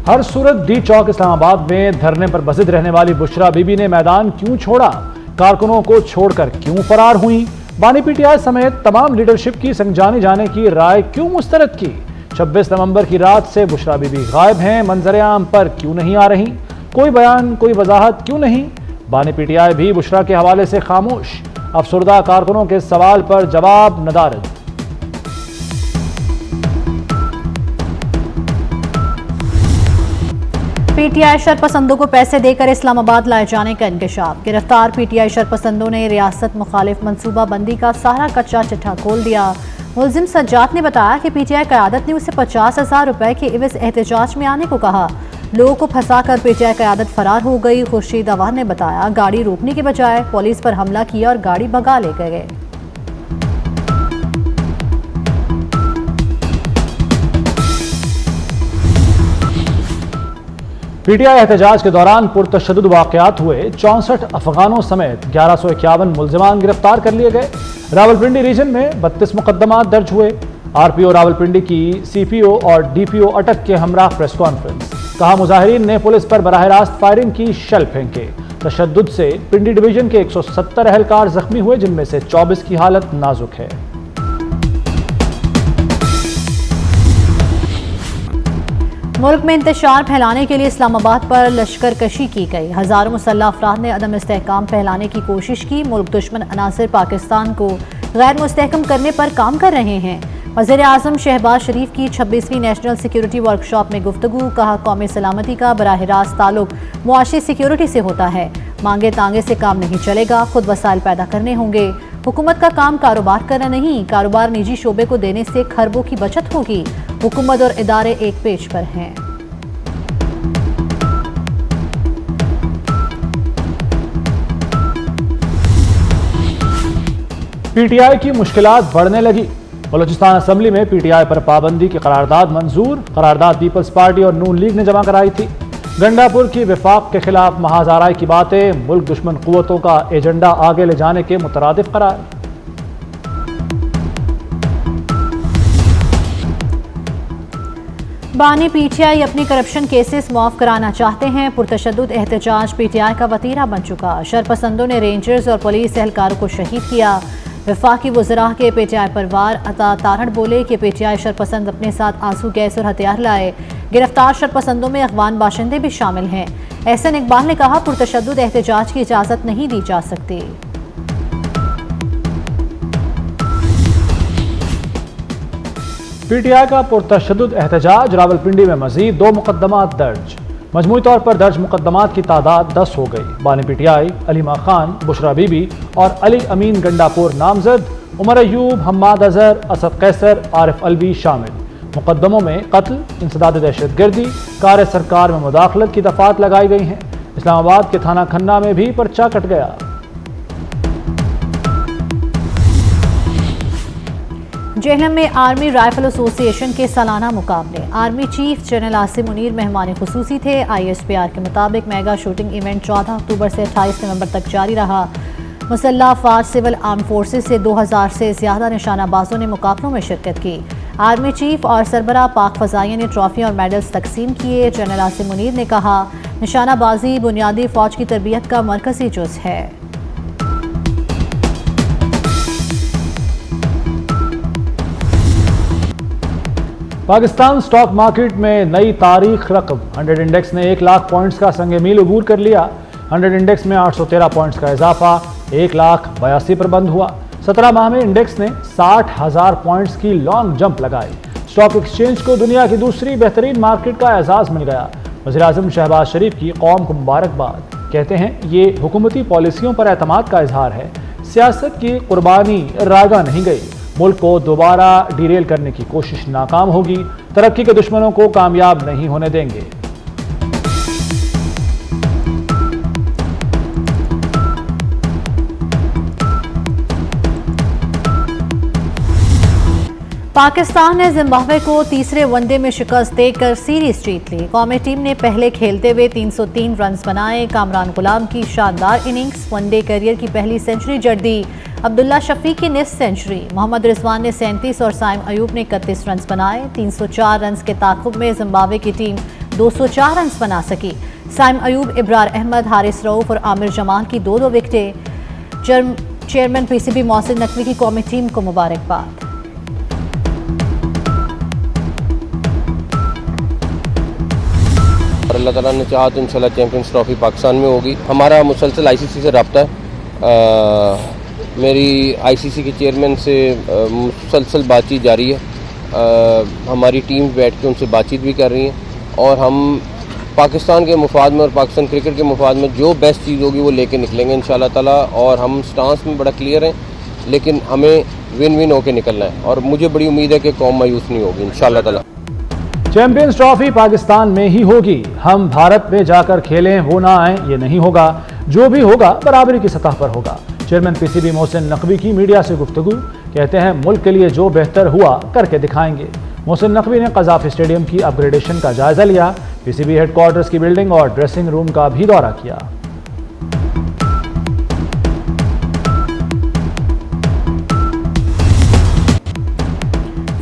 हर सूरत D चौक इस्लामाबाद में धरने पर बसित रहने वाली बुशरा बीबी ने मैदान क्यों छोड़ा, कारकुनों को छोड़कर क्यों फरार हुई, बानी पीटीआई समेत तमाम लीडरशिप की संजाने जाने की राय क्यों मुस्तरद की। 26 नवंबर की रात से बुशरा बीबी गायब हैं, मंजर आम पर क्यों नहीं आ रही, कोई बयान कोई वजाहत क्यों नहीं। बानी पीटीआई भी बुशरा के हवाले से खामोश, अफसरदा कारकुनों के सवाल पर जवाब नदारद। पीटीआई शरपसंदों को पैसे देकर इस्लामाबाद लाए जाने का इंकशाफ। गिरफ्तार पीटीआई शरपसंदों ने रियासत मुखालिफ मनसूबा बंदी का सारा कच्चा चिट्ठा खोल दिया। मुलजिम सज्जाद ने बताया कि पीटीआई क़यादत ने उसे 50,000 रुपए के एवज एहतजाज में आने को कहा। लोगों को फंसाकर पीटीआई क़यादत फरार हो गई। खुर्शीद अवान ने बताया, गाड़ी रोकने के बजाय पुलिस पर हमला किया और गाड़ी भगा ले गए। पीटीआई एहतजाज के दौरान पुरतशद्दुद वाक़यात हुए। 64 अफगानों समेत 1151 मुलजिमान गिरफ्तार कर लिए गए। रावलपिंडी रीजन में 32 मुकदमात दर्ज हुए। आरपीओ रावलपिंडी की सीपीओ और डीपीओ अटक के हमरा प्रेस कॉन्फ्रेंस। कहा, मुजाहिरीन ने पुलिस पर बराह रास्त फायरिंग की, शेल फेंके। तशद्दुद से पिंडी डिवीजन के 170 अहलकार जख्मी हुए, जिनमें से 24 की हालत नाजुक है। मुल्क में इंतशार फैलाने के लिए इस्लामाबाद पर लश्कर कशी की गई। हजारों मुसल्लह अफराद ने अदम इस्तेहकाम फैलाने की कोशिश की। मुल्क दुश्मन अनासर पाकिस्तान को गैर मुस्तहकम करने पर काम कर रहे हैं। वज़ीर आज़म शहबाज शरीफ की 26वीं नेशनल सिक्योरिटी वर्कशॉप में गुफ्तगू। कहा, कौमी सलामती का बराह रास्त ताल्लुक मुआशी सिक्योरिटी से होता है। मांगे तांगे से काम नहीं चलेगा, खुद वसाइल पैदा करने होंगे। हुकूमत का काम कारोबार करना नहीं, कारोबार निजी शोबे को देने से खरबों की बचत होगी। हुकूमत और इदारे एक पेज पर हैं। पीटीआई की मुश्किलात बढ़ने लगी। बलूचिस्तान असेंबली में पीटीआई पर पाबंदी की करारदाद मंजूर। करारदाद पीपल्स पार्टी और नून लीग ने जमा कराई थी। गंडापुर की विफाक के खिलाफ महाजाराई की बातें। मुल्क दुश्मन कुव्वतों का एजेंडा आगे ले जाने के मुतरादिफ करार। बानी पीटीआई अपनी करप्शन केसेस मुआफ कराना चाहते हैं। पुरतशद्दुद एहतजाज पीटीआई का वतीरा बन चुका। शरपसंदों ने रेंजर्स और पुलिस एहलकारों को शहीद किया। वफाकी वज़रा के पीटीआई परवार अता तारड़ बोले कि पीटीआई शरपसंद अपने साथ आंसू गैस और हथियार लाए। गिरफ्तार शरपसंदों में अफगान बाशिंदे भी शामिल हैं। एहसन इकबाल ने कहा, पुरतशद्दुद एहतजाज की इजाज़त नहीं दी जा सकती। पीटीआई का पुरतशद्दुद एहतजाज। रावलपिंडी में मजीद 2 मुकदमात दर्ज। मजमूई तौर पर दर्ज मुकदमात की तादाद 10 हो गई। बानी पीटीआई, अलीमा खान, बुशरा बीबी और अली अमीन गंडापुर नामजद। उमर अयूब, हम्माद अजहर, असद कैसर, आरिफ अलवी शामिल। मुकदमों में कत्ल, इंसदाद दहशतगर्दी, कार सरकार में मुदाखलत की दफात लगाई गई हैं। इस्लामाबाद के थाना खन्ना में भी पर्चा कट गया। जेहलम में आर्मी राइफल एसोसिएशन के सालाना मुकाबले। Army chief general Asim Munir मेहमान खुसूसी थे। ISPR के मुताबिक मेगा शूटिंग इवेंट 14 अक्टूबर से 28 नवंबर तक जारी रहा। मुसल्लह अफवाज, सिविल आर्म फोर्सेज से 2000 से ज्यादा निशानाबाजों ने मुकाबलों में शिरकत की। आर्मी चीफ और सरबरा पाक फजाइया ने ट्रॉफी और मेडल्स तकसीम किए। जनरल आसिम मुनीर ने कहा, निशानाबाजी बुनियादी फौज की तरबियत का मरकजी जुज़ है। पाकिस्तान स्टॉक मार्केट में नई तारीख रकम। 100 इंडेक्स ने 1 लाख पॉइंट्स का संग मील अबूर कर लिया। 100 इंडेक्स में 813 पॉइंट्स का इजाफा 1,82,000 पर बंद हुआ। 17 माह में इंडेक्स ने 60,000 पॉइंट्स की लॉन्ग जंप लगाई। स्टॉक एक्सचेंज को दुनिया की दूसरी बेहतरीन मार्केट का एजाज मिल गया। वज़ीर आज़म शहबाज शरीफ की कौम को मुबारकबाद। कहते हैं, ये हुकूमती पॉलिसियों पर एतमाद का इजहार है। सियासत की कुर्बानी रागा नहीं गई। मुल्क को दोबारा डीरेल करने की कोशिश नाकाम होगी। तरक्की के दुश्मनों को कामयाब नहीं होने देंगे। पाकिस्तान ने जिम्बाब्वे को तीसरे वनडे में शिकस्त देकर सीरीज जीत ली। कौमी टीम ने पहले खेलते हुए 303 रन बनाए। कामरान गुलाम की शानदार इनिंग्स वनडे करियर की पहली सेंचुरी जड़ दी। अब्दुल्ला शफी की निस्फ सेंचुरी। मोहम्मद रिजवान ने 37 और साइम अयूब ने 31 रन बनाए। 304 रन के ताकुब में जिम्बाब्वे की टीम 204 रन बना सकी। साइम अयूब, इब्रार अहमद, हारिस रऊफ और आमिर जमाल की 2-2 विकेटें। चेयरमैन पीसीबी मोहसिन नकवी की कौमी टीम को मुबारकबाद। और अल्लाह ताला ने चाहा तो इंशाल्लाह चैंपियंस ट्रॉफी पाकिस्तान में होगी। हमारा मुसलसल आईसीसी से रब्ता है। मेरी आईसीसी के चेयरमैन से मुसलसल बातचीत जारी है। हमारी टीम बैठ के उनसे बातचीत भी कर रही हैं और हम पाकिस्तान के मुफाद में और पाकिस्तान क्रिकेट के मुफाद में जो बेस्ट चीज़ होगी वो लेके निकलेंगे इंशाल्लाह ताला। और हम स्टांस में बड़ा क्लियर हैं, लेकिन हमें विन विन होके निकलना है और मुझे बड़ी उम्मीद है कि कौम मायूस नहीं होगी इंशाल्लाह ताला। चैंपियंस ट्रॉफी पाकिस्तान में ही होगी। हम भारत में जाकर खेलें वो ना आए, ये नहीं होगा। जो भी होगा बराबरी की सतह पर होगा। चेयरमैन पीसीबी मोहसिन नकवी की मीडिया से गुफ्तगू। कहते हैं मुल्क के लिए जो बेहतर हुआ करके दिखाएंगे। मोहसिन नकवी ने कज़ाफ़ी स्टेडियम की अपग्रेडेशन का जायजा लिया। पीसीबी हेडक्वार्टर्स की बिल्डिंग और ड्रेसिंग रूम का भी दौरा किया।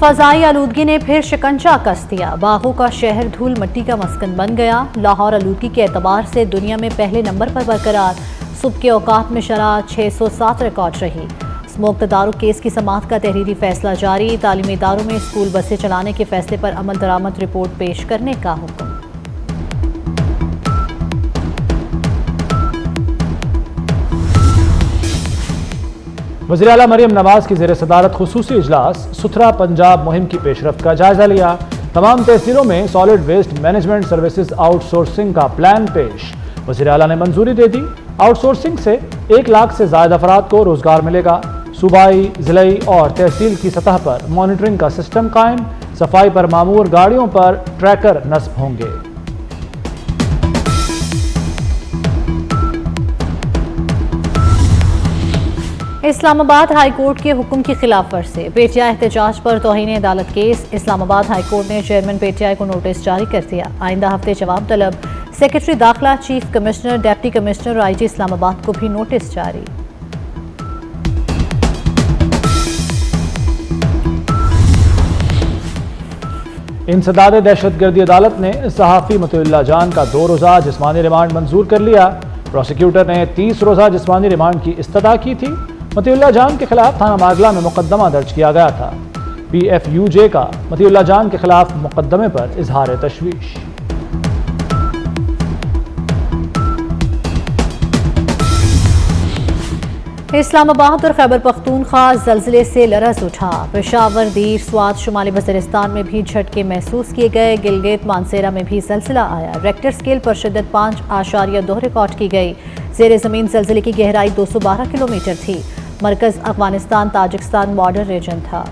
फ़ज़ाई आलूदगी ने फिर शिकंजा कस दिया। बागों का शहर धूल मिट्टी का मस्कन बन गया। लाहौर आलूदगी के एतबार से दुनिया में पहले नंबर पर बरकरार। सुबह के औकात में शरह 607 रिकॉर्ड रही। स्मोक तदारुक केस की समाअत का तहरीरी फैसला जारी। तालीमी इदारों में स्कूल बसें चलाने के फैसले पर अमल दरामद रिपोर्ट पेश करने का हुक्म। वज़ीर आला मरियम नवाज की ज़ेर सदारत खुसूसी इजलास। सुथरा पंजाब मुहिम की पेशरफ्त का जायजा लिया। तमाम तहसीलों में solid waste management services outsourcing का प्लान पेश। वज़ीर आला ने मंजूरी दे दी। आउटसोर्सिंग से 1 लाख से ज़ायद अफराद को रोजगार मिलेगा। सूबाई, ज़िलाई और तहसील की सतह पर मॉनिटरिंग का सिस्टम कायम। सफाई पर मामूर गाड़ियों पर ट्रैकर नस्ब होंगे। इस्लामाबाद हाई कोर्ट के हुक्म की खिलाफ वर्जी। पीटीआई एहतजाज पर तौहीन अदालत केस। इस्लामाबाद हाई कोर्ट ने चेयरमैन पीटीआई को नोटिस जारी कर दिया। आइंदा हफ्ते जवाब तलब। सेक्रेटरी दाखिला, चीफ कमिश्नर, डिप्टी कमिश्नर और आईजी इस्लामाबाद को भी नोटिस जारी। इंसदाद दहशतगर्दी अदालत ने सहाफ़ी मतीउल्लाह जान का 2 रोज़ा जिस्मानी रिमांड मंजूर कर लिया। प्रोसिक्यूटर ने 30 रोज़ा जिस्मानी रिमांड की इस्तदा की थी। मतीउल्लाह जान के खिलाफ थाना मागला में मुकदमा दर्ज किया गया था। PFUJ का मतीउल्लाह जान के खिलाफ मुकदमे पर इजहार तशवीश। इस्लामाबाद और खैबर पख्तूनख्वा जल्जले से लरज उठा। पेशावर, दीर, स्वात, शुमाली वज़ीरिस्तान में भी झटके महसूस किए गए। गिलगित मानसेरा में भी जल्जला आया। रेक्टर स्केल पर शिद्दत 5.2 रिकॉर्ड की गई। ज़ेर ज़मीन जल्जले की गहराई 212 किलोमीटर थी। मरकज़ अफगानिस्तान ताजिकिस्तान बॉर्डर रीजन था।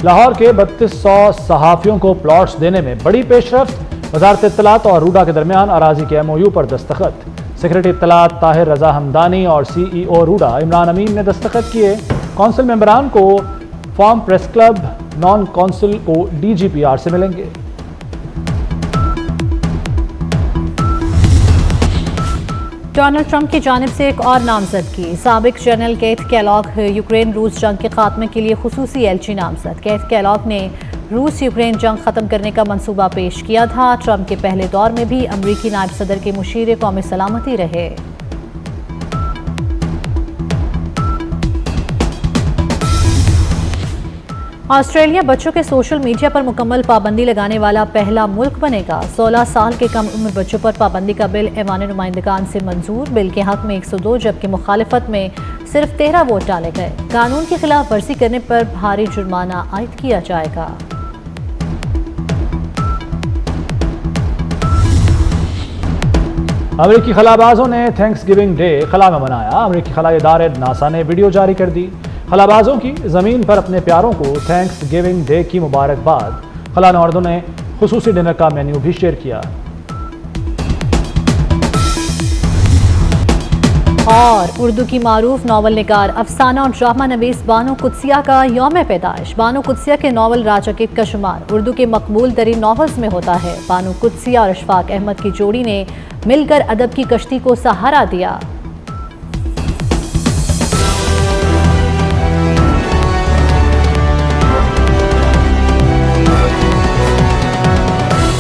लाहौर के 3200 सहाफ़ियों को प्लॉट्स देने में बड़ी पेशरफ्त। वज़ारत इत्तलात और रूडा के दरमियान अराजी के MOU पर दस्तखत। सेक्रेटरी इत्तलात ताहिर रजा हमदानी और CEO रूडा इमरान अमीन ने दस्तखत किए। कौंसिल मेंबरान को form press club, non council को DGPR से मिलेंगे। डोनाल्ड ट्रंप की जानिब से एक और नामजदगी। साबिक जनरल केथ केलॉग यूक्रेन रूस जंग के खात्मे के लिए खुसूसी एलची नामजद। केथ केलॉग ने रूस यूक्रेन जंग खत्म करने का मंसूबा पेश किया था। ट्रंप के पहले दौर में भी अमरीकी नायब सदर के मुशीर कौमी सलामती रहे। ऑस्ट्रेलिया बच्चों के सोशल मीडिया पर मुकम्मल पाबंदी लगाने वाला पहला मुल्क बनेगा। 16 साल के कम उम्र बच्चों पर पाबंदी का बिल ऐवान नुमाइंदगान से मंजूर। बिल के हक में 102 जबकि मुखालिफत में सिर्फ 13 वोट डाले गए। कानून की खिलाफ वर्जी करने पर भारी जुर्माना आयद किया जाएगा। अमरीकी खलाबाजों ने थैंक्सगिविंग डे खला में मनाया। अमरीकी खलाई इदारे नासा ने वीडियो जारी कर दी। खलाबाजों की ज़मीन पर अपने प्यारों को थैंक्सगिविंग डे की मुबारकबाद। खला नवार्दों ने खुसूसी डिनर का मेन्यू भी शेयर किया। और उर्दू की मारूफ नावल निगार, अफसाना और ड्रामा नवीस बानो कुदसिया का यौम पैदाइश। बानो कुदसिया के नावल राजाकिद का शुमार उर्दू के मकबूल तरीन नावल्स में होता है। बानो कुदसिया और अशफाक अहमद की जोड़ी ने मिलकर अदब की कश्ती को सहारा दिया।